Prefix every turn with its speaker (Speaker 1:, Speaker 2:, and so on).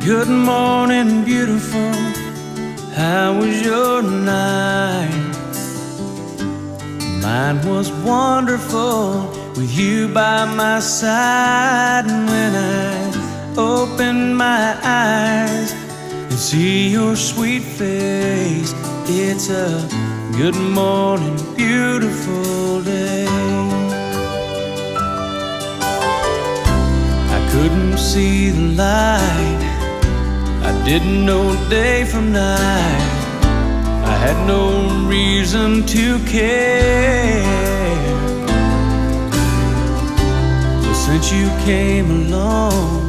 Speaker 1: Good morning, beautiful. How was your night? Mine was wonderful with you by my side. And when I open my eyes and see your sweet face, it's a good morning, beautiful day. I couldn't see the light, I didn't know day from night, I had no reason to care. But since you came along,